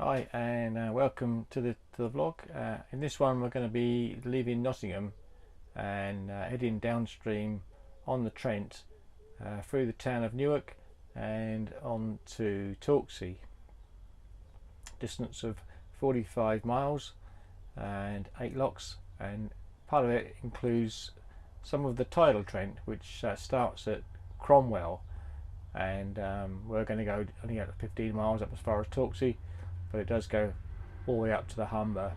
Hi and welcome to the vlog. In this one we're going to be leaving Nottingham and heading downstream on the Trent through the town of Newark and on to Torksey. Distance of 45 miles and 8 locks, and part of it includes some of the Tidal Trent, which starts at Cromwell, and we're going to go only about 15 miles up as far as Torksey, but it does go all the way up to the Humber.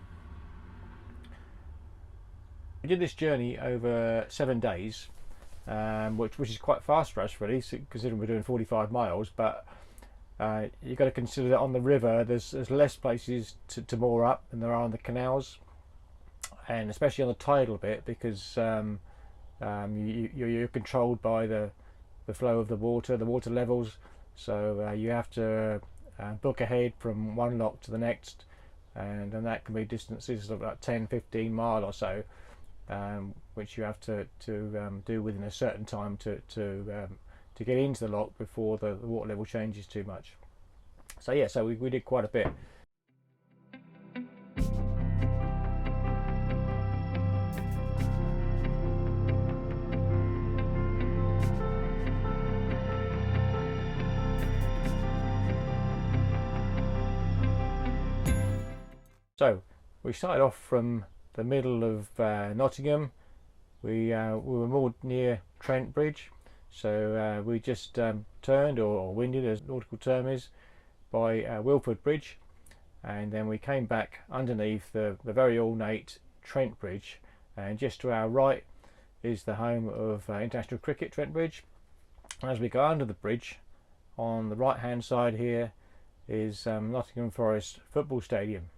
We did this journey over 7 days, which is quite fast for us really, considering we're doing 45 miles, but you've got to consider that on the river there's less places to moor up than there are on the canals, and especially on the tidal bit, because you're controlled by the flow of the water levels, so you have to book ahead from one lock to the next, and then that can be distances of about 10-15 mile or so, which you have to do within a certain time to get into the lock before the water level changes too much. So yeah, so we did quite a bit. So we started off from the middle of Nottingham. We were more near Trent Bridge, so we just turned, or winded as the nautical term is, by Wilford Bridge, and then we came back underneath the very ornate Trent Bridge, and just to our right is the home of international cricket, Trent Bridge. As we go under the bridge, on the right hand side here is Nottingham Forest football stadium.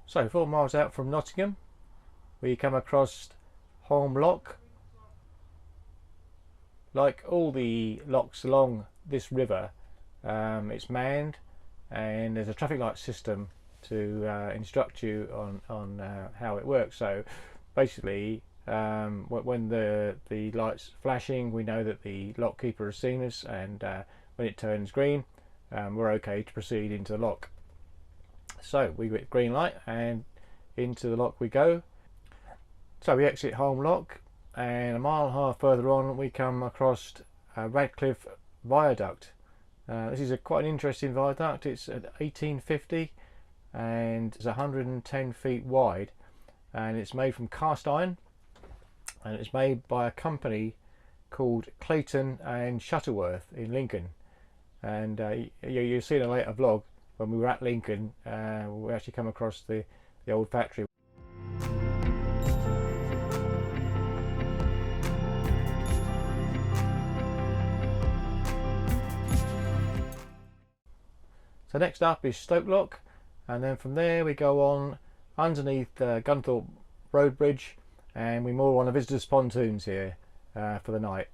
So 4 miles out from Nottingham we come across Holme Lock. Like all the locks along this river, it's manned, and there's a traffic light system to instruct you on how it works. So basically, when the light's flashing, we know that the lock keeper has seen us, and when it turns green, we're okay to proceed into the lock. So we get green light and into the lock we go. So we exit Holme Lock, and a mile and a half further on we come across Radcliffe Viaduct. This is quite an interesting viaduct. It's at 1850 and it's 110 feet wide, and it's made from cast iron, and it's made by a company called Clayton and Shuttleworth in Lincoln. And you'll see in a later vlog, when we were at Lincoln, we actually come across the old factory. So next up is Stoke Lock, and then from there we go on underneath Gunthorpe Road Bridge, and we moor on the visitors' pontoons here for the night.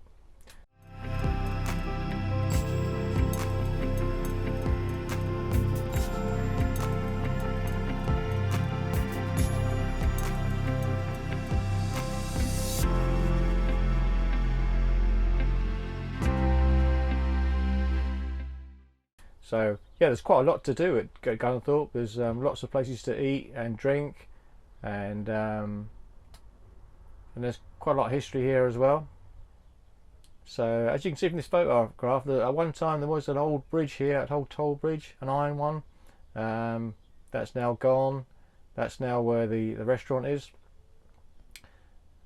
So yeah, there's quite a lot to do at Gunthorpe. There's lots of places to eat and drink, and there's quite a lot of history here as well. So as you can see from this photograph, at one time there was an old bridge here, an old toll bridge, an iron one. That's now gone. That's now where the restaurant is.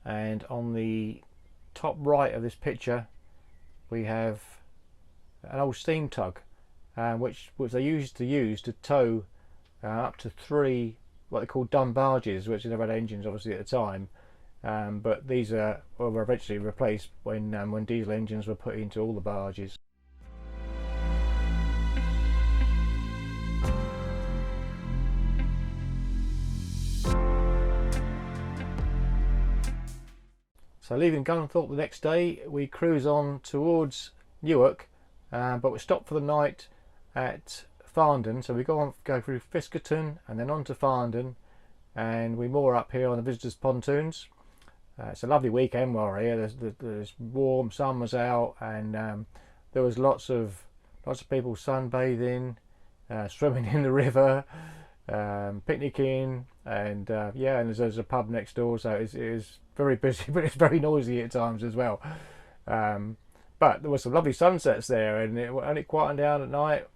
And on the top right of this picture we have an old steam tug, which they used to tow up to 3 what they call dumb barges, which never had engines obviously at the time, but these were eventually replaced when diesel engines were put into all the barges. So leaving Gunthorpe the next day, we cruise on towards Newark, but we stop for the night at Farndon. So we go through Fiskerton and then on to Farndon, and we moor up here on the visitors' pontoons. It's a lovely weekend while we're here. There's warm, sun was out, and there was lots of people sunbathing, swimming in the river, picnicking, and yeah, and there's a pub next door, so it is very busy, but it's very noisy at times as well. But there were some lovely sunsets there, and it quietened down at night.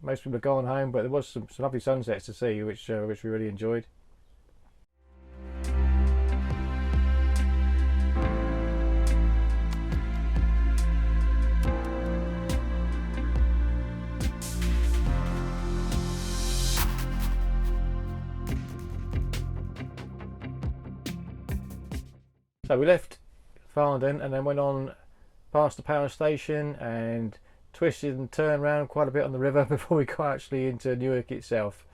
Most people had gone home, but there was some lovely sunsets to see, which we really enjoyed. So we left Farndon and then went on past the power station and twisted and turned around quite a bit on the river before we got actually into Newark itself.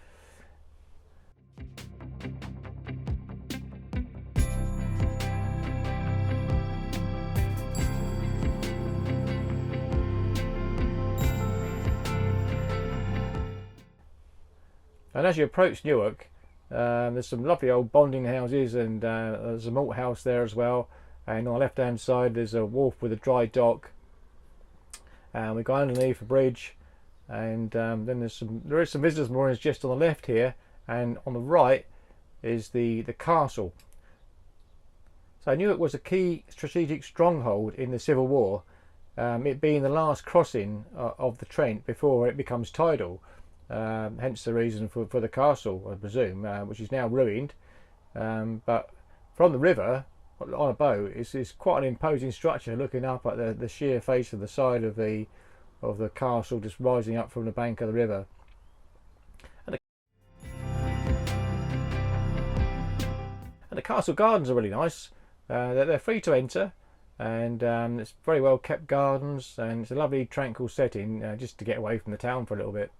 And as you approach Newark, there's some lovely old bonding houses, and there's a malt house there as well. And on the left hand side there's a wharf with a dry dock, and we go underneath a bridge, and then there is some visitors' moorings just on the left here, and on the right is the castle. So Newark was a key strategic stronghold in the Civil War, it being the last crossing of the Trent before it becomes tidal. Hence the reason for the castle, I presume, which is now ruined. But from the river on a boat, it's quite an imposing structure, looking up at the sheer face of the side of the castle, just rising up from the bank of the river. And the castle gardens are really nice. They're free to enter, and it's very well kept gardens, and it's a lovely tranquil setting, just to get away from the town for a little bit.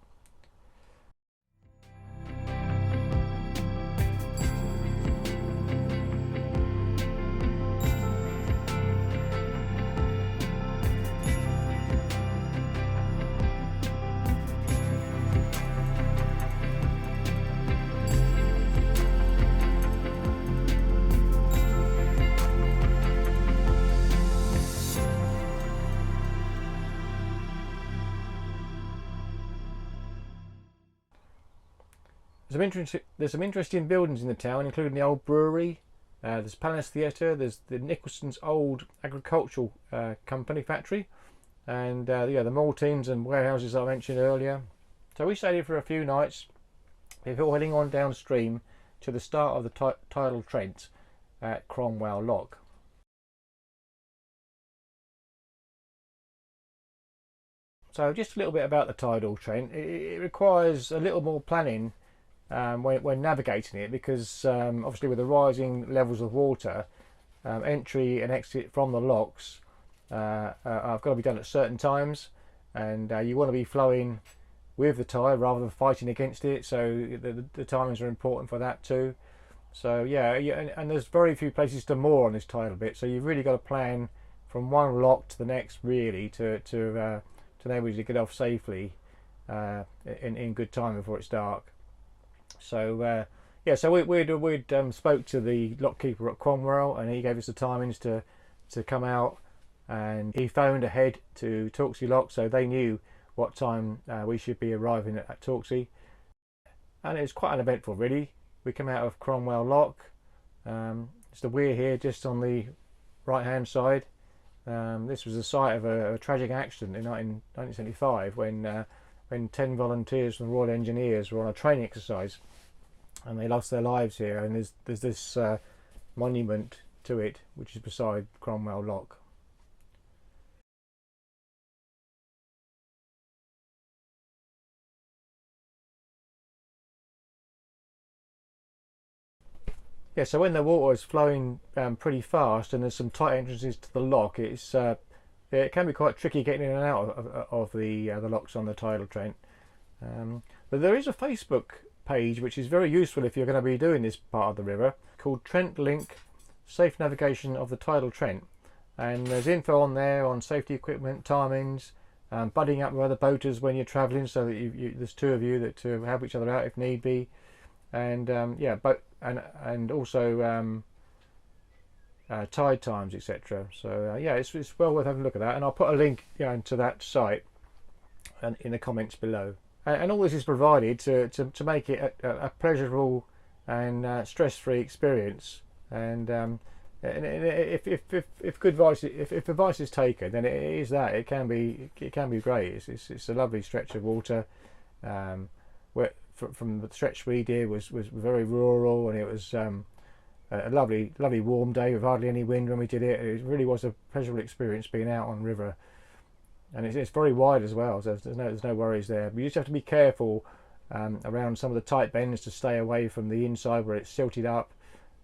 There's some interesting buildings in the town, including the old brewery. There's Palace Theatre. There's the Nicholson's old agricultural company factory, and yeah, the maltings and warehouses I mentioned earlier. So we stayed here for a few nights before heading on downstream to the start of the Tidal Trent at Cromwell Lock. So just a little bit about the Tidal Trent. It requires a little more planning when navigating it, because obviously with the rising levels of water, entry and exit from the locks have got to be done at certain times, and you want to be flowing with the tide rather than fighting against it, so the timings are important for that too. So yeah, and there's very few places to moor on this tidal bit, so you've really got to plan from one lock to the next, really, to enable you to get off safely in good time before it's dark. So yeah, so we'd spoke to the lockkeeper at Cromwell, and he gave us the timings to come out, and he phoned ahead to Torksey Lock, so they knew what time we should be arriving at Torksey. And it was quite an eventful, really. We came out of Cromwell Lock. It's the weir here just on the right hand side. This was the site of a tragic accident in 1975 when 10 volunteers from the Royal Engineers were on a training exercise, and they lost their lives here, and there's this monument to it which is beside Cromwell Lock. Yeah, so when the water is flowing pretty fast and there's some tight entrances to the lock, it can be quite tricky getting in and out of the locks on the Tidal Trent. But there is a Facebook page which is very useful if you're going to be doing this part of the river, called Trent Link Safe Navigation of the Tidal Trent, and there's info on there on safety equipment, timings, buddying up with other boaters when you're travelling, so that there's two of you that to help each other out if need be, and and also tide times, etc. So yeah, it's well worth having a look at that, and I'll put a link to that site and in the comments below. And all this is provided to make it a pleasurable and stress-free experience. And if good advice, if advice is taken, then it is that it can be great. It's a lovely stretch of water. Where from the stretch we did was very rural, and it was a lovely warm day with hardly any wind when we did it. It really was a pleasurable experience being out on river. And it's very wide as well, so there's no worries there. But you just have to be careful around some of the tight bends to stay away from the inside where it's silted up.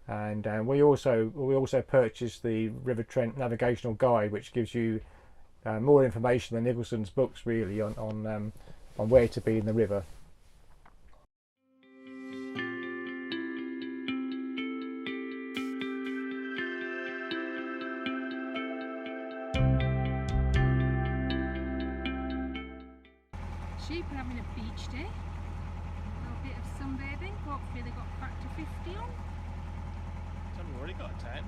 And we also purchased the River Trent navigational guide, which gives you more information than Nicholson's books really on where to be in the river. Sheep are having a beach day, a little bit of sunbathing. Hopefully they got factor 50 on. Some have already got a tan.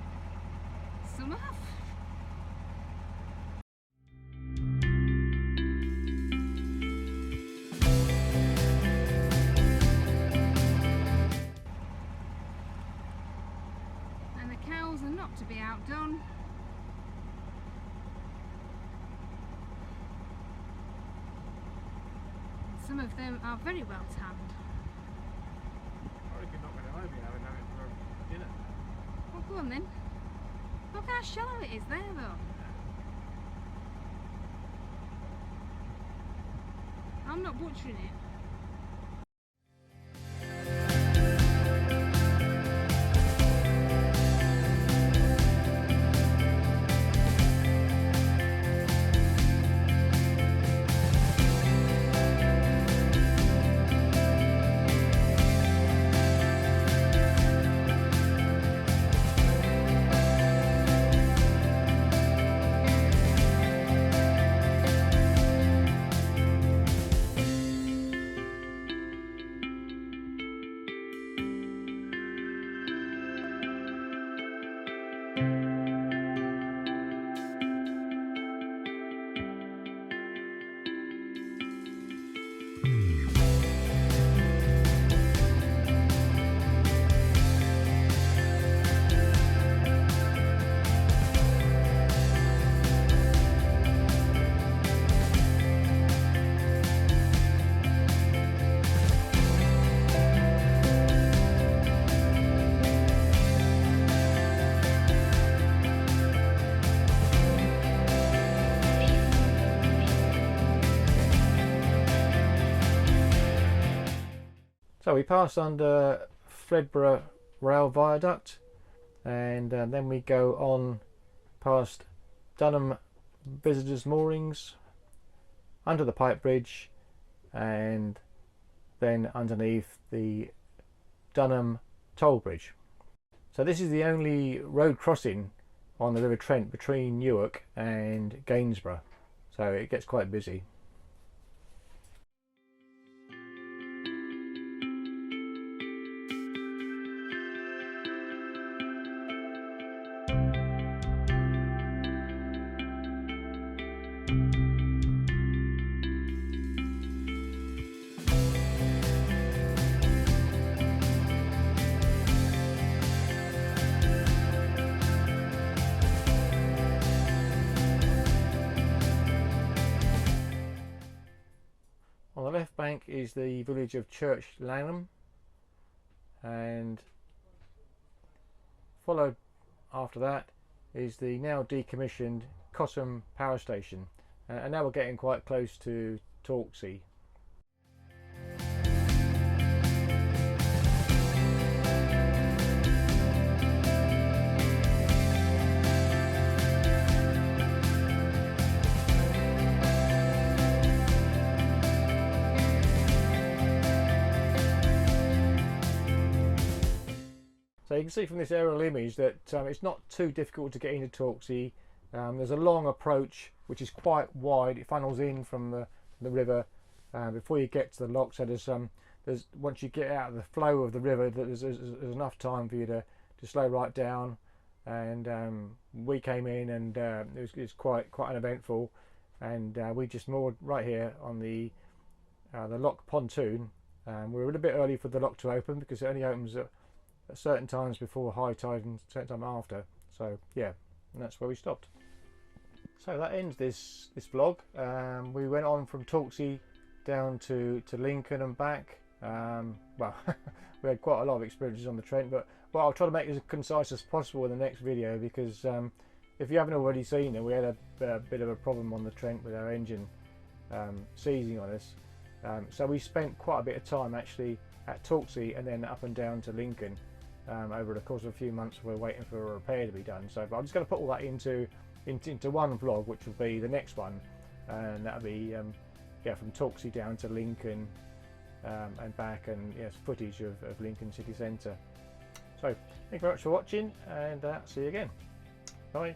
Some have. And the cows are not to be outdone. Some of them are very well tanned. I reckon not going to home now and have it for dinner. Well, go on then. Look how shallow it is there though. I'm not butchering it. So we pass under Fledborough Rail Viaduct, and then we go on past Dunham Visitors Moorings, under the Pipe Bridge, and then underneath the Dunham Toll Bridge. So this is the only road crossing on the River Trent between Newark and Gainsborough, so it gets quite busy. On the left bank is the village of Church Lanham, and followed after that is the now decommissioned Cotham Power Station, and now we're getting quite close to Torksey. you can see from this aerial image that it's not too difficult to get into Torksey. There's a long approach which is quite wide. It funnels in from the river before you get to the lock. So there's once you get out of the flow of the river, there's enough time for you to slow right down. And we came in, and it was quite uneventful. And we just moored right here on the lock pontoon. We were a little bit early for the lock to open because it only opens at certain times before high tide and certain time after. So yeah, and that's where we stopped. So that ends this vlog. We went on from Torksey down to Lincoln and back. Well, we had quite a lot of experiences on the Trent, but I'll try to make it as concise as possible in the next video, because if you haven't already seen it, we had a bit of a problem on the Trent with our engine seizing on us. So we spent quite a bit of time actually at Torksey and then up and down to Lincoln over the course of a few months. We're waiting for a repair to be done. So but I'm just going to put all that into one vlog, which will be the next one, and that'll be yeah, from Torksey down to Lincoln and back, and yes, footage of Lincoln city centre. So thank you very much for watching, and see you again. Bye.